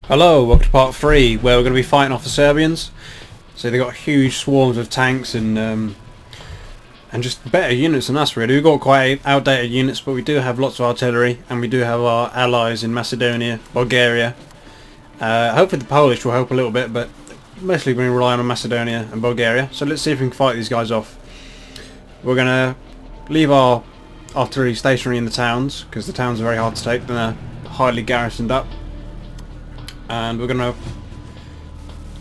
Hello, welcome to part 3 where we're going to be fighting off the Serbians. So they've got huge swarms of tanks and just better units than us really. We've got quite outdated units, but we do have lots of artillery and we do have our allies in Macedonia, Bulgaria. Hopefully the Polish will help a little bit, but mostly we're relying on Macedonia and Bulgaria. So let's see if we can fight these guys off. We're going to leave our artillery stationary in the towns because the towns are very hard to take. They're highly garrisoned up. And we're going to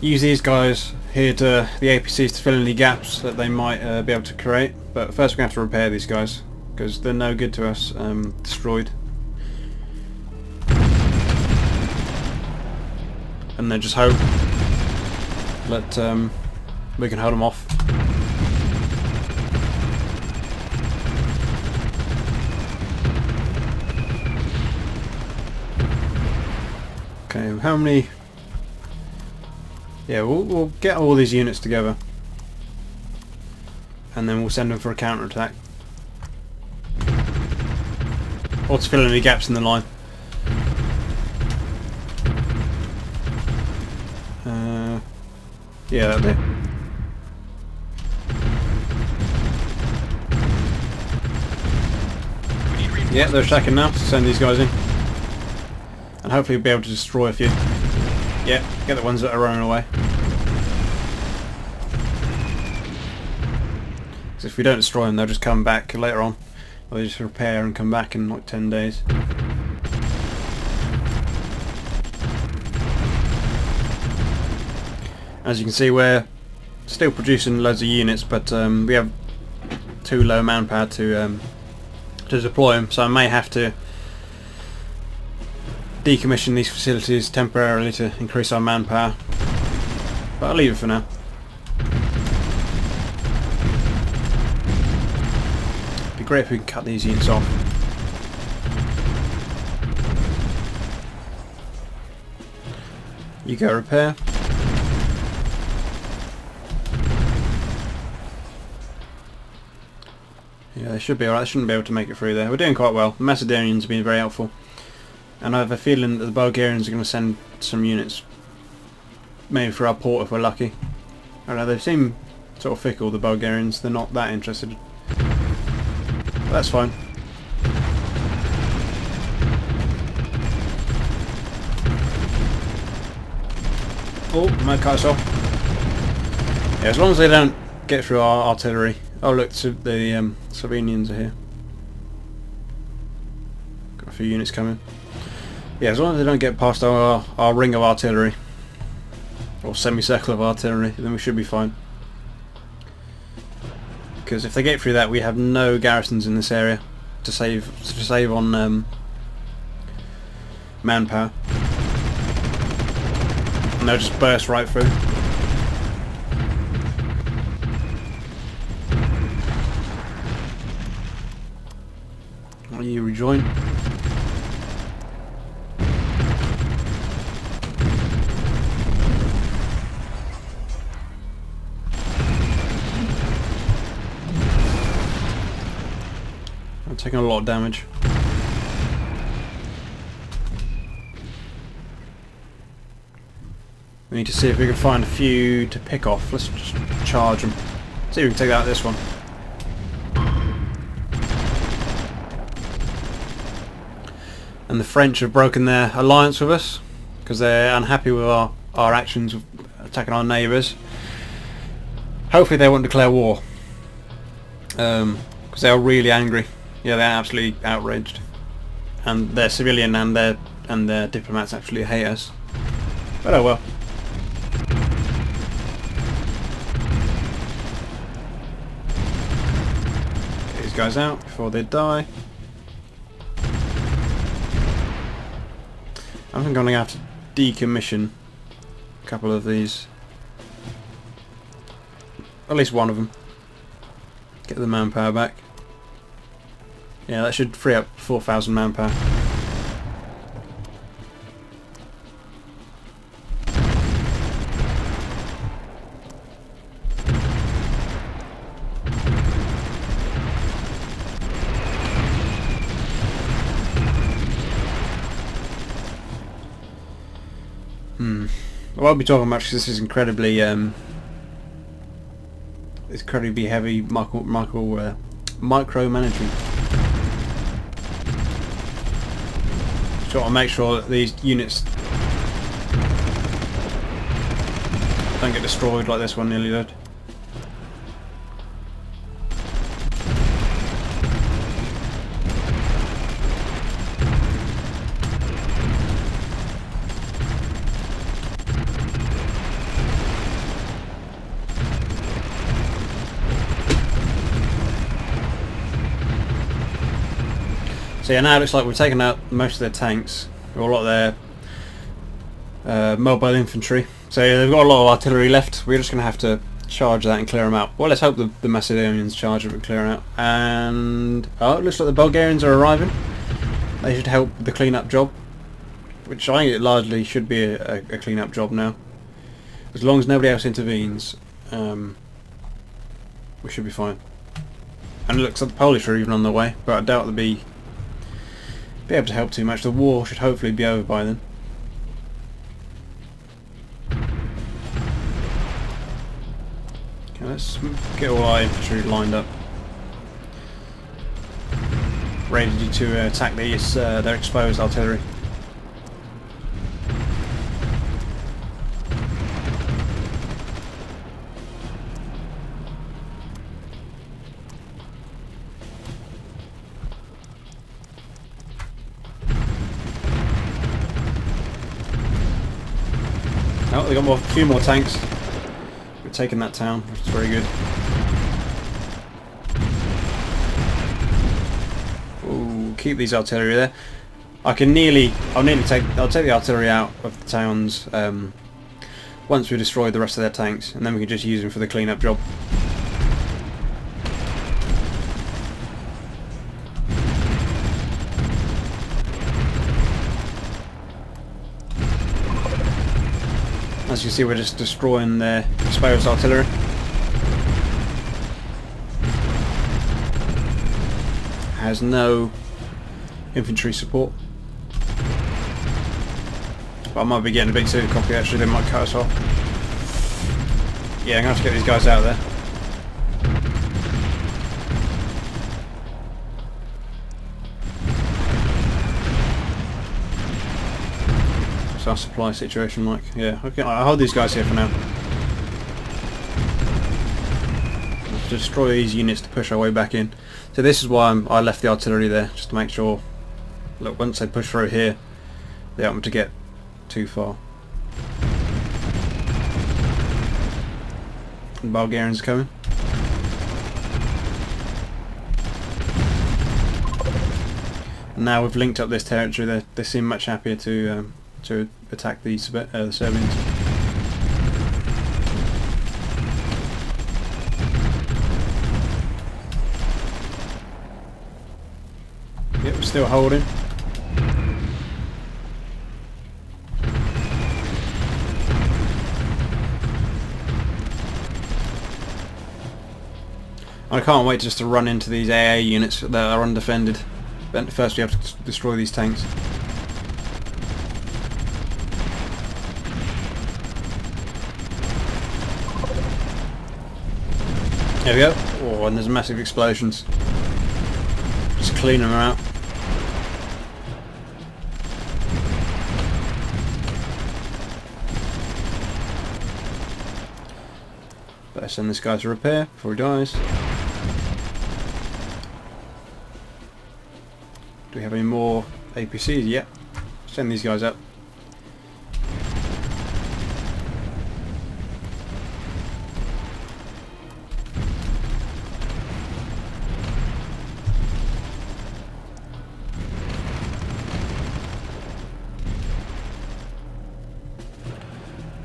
use these guys here to the APCs to fill in any gaps that they might be able to create. But first we're going to have to repair these guys because they're no good to us destroyed. And then just hope that we can hold them off. Okay, how many? Yeah, we'll get all these units together, and then we'll send them for a counter attack, or to fill in any gaps in the line. Yeah, that'll do. Yeah, they're attacking now. Send these guys in. And hopefully we'll be able to destroy a few. Yeah, get the ones that are running away. Because if we don't destroy them, they'll just come back later on. Or they just repair and come back in like 10 days. As you can see, we're still producing loads of units, but we have too low manpower to deploy them, so I may have to decommission these facilities temporarily to increase our manpower, but I'll leave it for now. It'd be great if we can cut these units off. You go repair. Yeah, they should be alright. They shouldn't be able to make it through there. We're doing quite well. The Macedonians have been very helpful. And I have a feeling that the Bulgarians are going to send some units, maybe for our port if we're lucky. I don't know, they seem sort of fickle, the Bulgarians. They're not that interested. But that's fine. Oh, might cut us off. Yeah, as long as they don't get through our artillery. Oh look, the Slovenians are here. Got a few units coming. Yeah, as long as they don't get past our ring of artillery, or semicircle of artillery, then we should be fine. Because if they get through that, we have no garrisons in this area to save on manpower, and they'll just burst right through. Why don't you rejoin? I'm taking a lot of damage. We need to see if we can find a few to pick off. Let's just charge them. See if we can take out this one. And the French have broken their alliance with us because they're unhappy with our actions of attacking our neighbours. Hopefully they won't declare war, because they are really angry. Yeah, they're absolutely outraged, and their civilian and their diplomats actually hate us. But oh well. Get these guys out before they die. I think I'm going to have to decommission a couple of these. At least one of them. Get the manpower back. Yeah, that should free up 4,000 manpower. I won't be talking much because this is incredibly heavy micromanagement. So I'll make sure that these units don't get destroyed like this one nearly did. So yeah, now it looks like we've taken out most of their tanks, or a lot of their mobile infantry. So yeah, they've got a lot of artillery left. We're just going to have to charge that and clear them out. Well, let's hope the Macedonians charge it and clear them out. And oh, it looks like the Bulgarians are arriving. They should help with the clean-up job, which I think it largely should be a clean-up job now. As long as nobody else intervenes, we should be fine. And it looks like the Polish are even on their way, but I doubt they'll be able to help too much. The war should hopefully be over by then. Okay, let's get all our infantry lined up, ready to attack their exposed artillery. Oh, they got a few more tanks. We're taking that town, which is very good. Ooh, keep these artillery there. I'll take the artillery out of the towns once we destroy the rest of their tanks, and then we can just use them for the clean-up job. As you see, we're just destroying their exposed artillery. Has no infantry support. But I might be getting a bit too cocky actually, they might cut us off. Yeah, I'm going to have to get these guys out of there. Our supply situation like? Yeah, okay, I'll hold these guys here for now. Let's destroy these units to push our way back in. So this is why I left the artillery there, just to make sure, look, once they push through here, they don't want to get too far. The Bulgarians are coming. Now we've linked up this territory, they seem much happier to attack the Serbians. Yep, we're still holding. I can't wait just to run into these AA units that are undefended. But first we have to destroy these tanks. There we go. Oh, and there's massive explosions. Just clean them out. Better send this guy to repair before he dies. Do we have any more APCs? Yep. Send these guys up.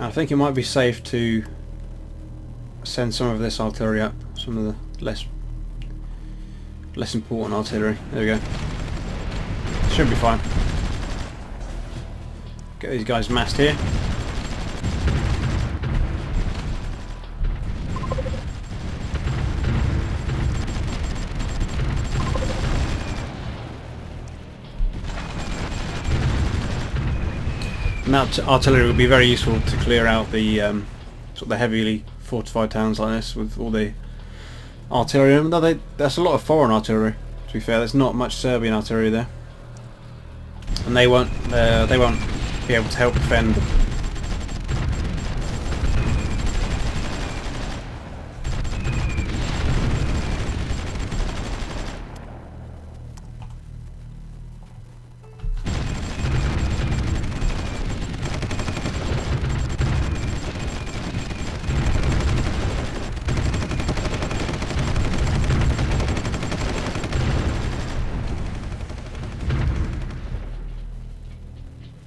I think it might be safe to send some of this artillery up, some of the less important artillery. There we go. Should be fine. Get these guys massed here. And that artillery would be very useful to clear out the sort of the heavily fortified towns like this with all the artillery. No, that's a lot of foreign artillery. To be fair, there's not much Serbian artillery there, and they won't be able to help defend.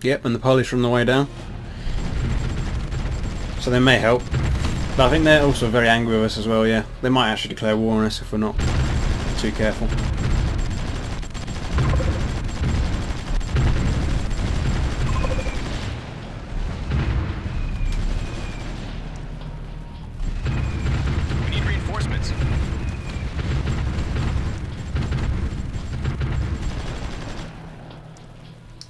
Yep, and the Polish are on the way down, so they may help. But I think they're also very angry with us as well. Yeah, they might actually declare war on us if we're not too careful. We need reinforcements.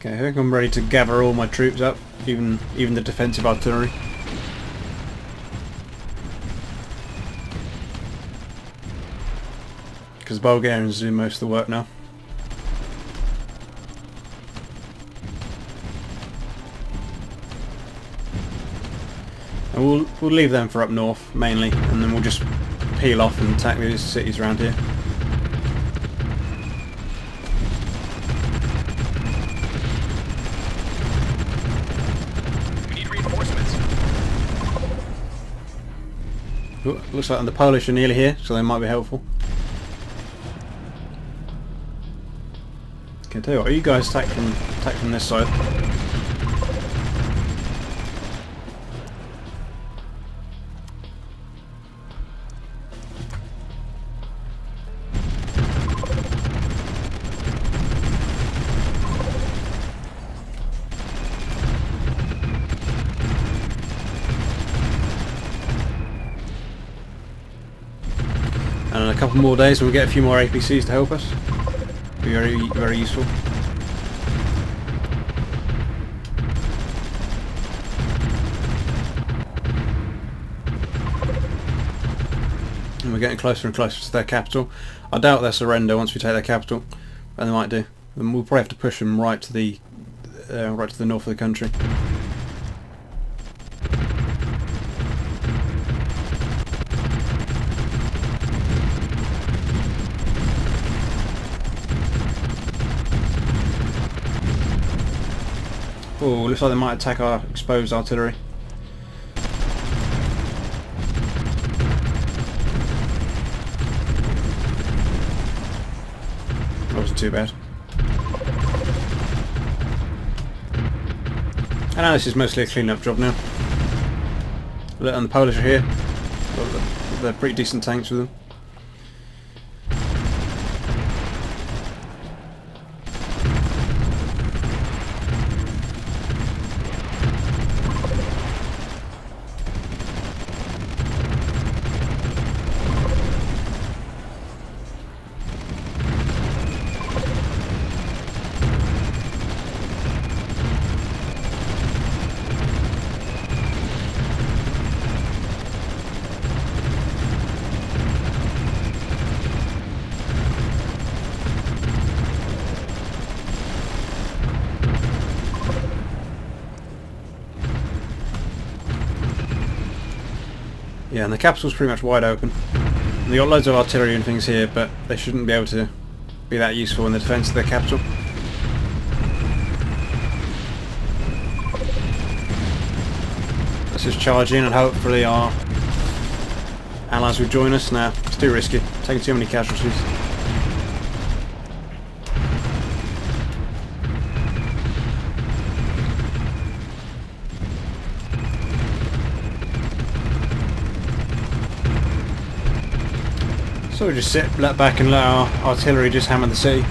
Okay, I think I'm ready to gather all my troops up, even the defensive artillery. Because the Bulgarians do most of the work now. And we'll leave them for up north mainly, and then we'll just peel off and attack these cities around here. Ooh, looks like the Polish are nearly here, so they might be helpful. Okay, tell you what, you guys attack from this side. And in a couple more days we'll get a few more APCs to help us. Be very useful. And we're getting closer and closer to their capital. I doubt they'll surrender once we take their capital, and they might do. And we'll probably have to push them right to the north of the country. Oh, looks like they might attack our exposed artillery. That wasn't too bad. I know this is mostly a clean-up job now. And the Polish are here. They're pretty decent tanks with them. Yeah, and the capital's pretty much wide open. They got loads of artillery and things here, but they shouldn't be able to be that useful in the defence of their capital. Let's just charge in and hopefully our allies will join us. Now, it's too risky, taking too many casualties. So we just sit back and let our artillery just hammer the city.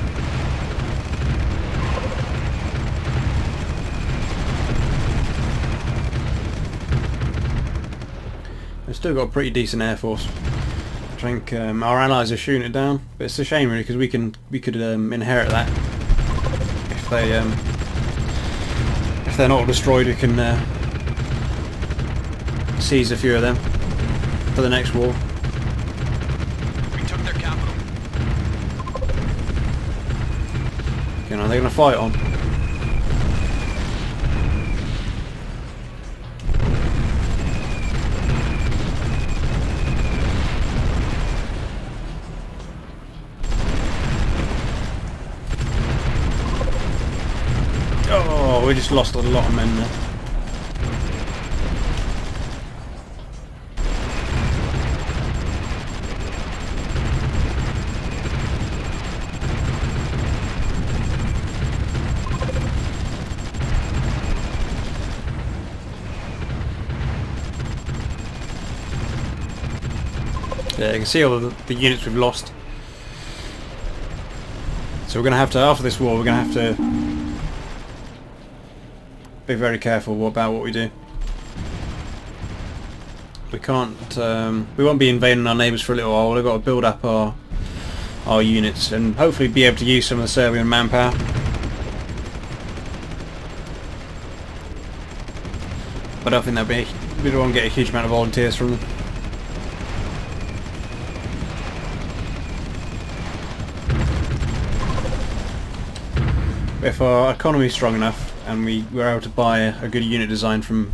We've still got a pretty decent air force. I think our allies are shooting it down, but it's a shame really because we could inherit that if if they're not destroyed, we can seize a few of them for the next war. We took their capital. You know, they're going to fight on. Oh, we just lost a lot of men there. Yeah, you can see all the units we've lost. So we're going to have to, after this war, we're going to have to be very careful about what we do. We can't, we won't be invading our neighbours for a little while. We've got to build up our units and hopefully be able to use some of the Serbian manpower. But I don't think we don't want to get a huge amount of volunteers from them. If our economy is strong enough and we were able to buy a good unit design from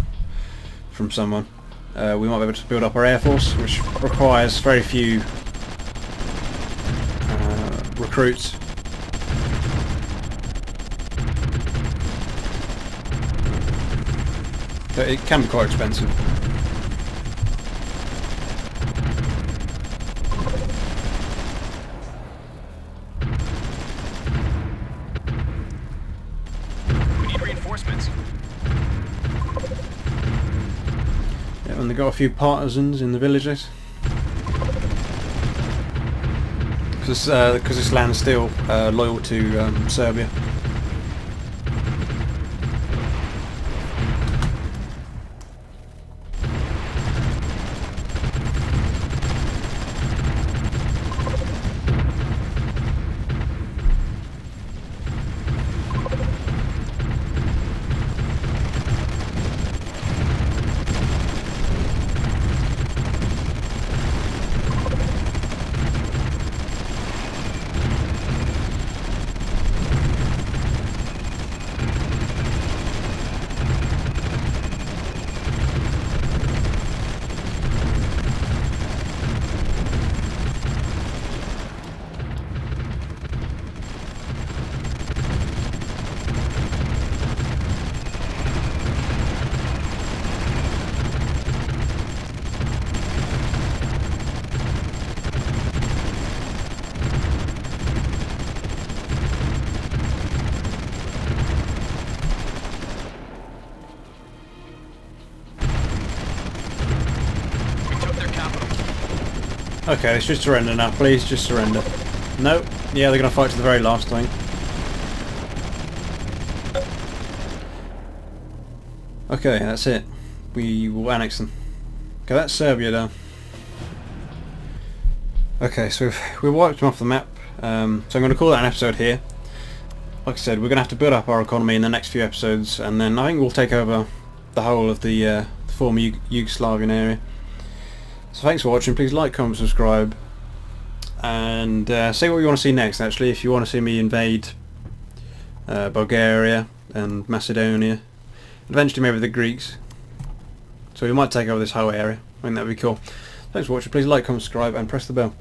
someone, we might be able to build up our air force, which requires very few recruits. But it can be quite expensive. Reinforcements. Yeah, and they've got a few partisans in the villages. Because this land's still loyal to Serbia. Okay, let's just surrender now, please, just surrender. Nope. Yeah, they're going to fight to the very last, I think. Okay, that's it. We will annex them. Okay, that's Serbia done. Okay, so we've wiped them off the map. So I'm going to call that an episode here. Like I said, we're going to have to build up our economy in the next few episodes, and then I think we'll take over the whole of the former Yugoslavian area. So thanks for watching. Please like, comment, subscribe, and say what you want to see next. Actually, if you want to see me invade Bulgaria and Macedonia, and eventually maybe the Greeks. So we might take over this whole area. I think that'd be cool. Thanks for watching. Please like, comment, subscribe, and press the bell.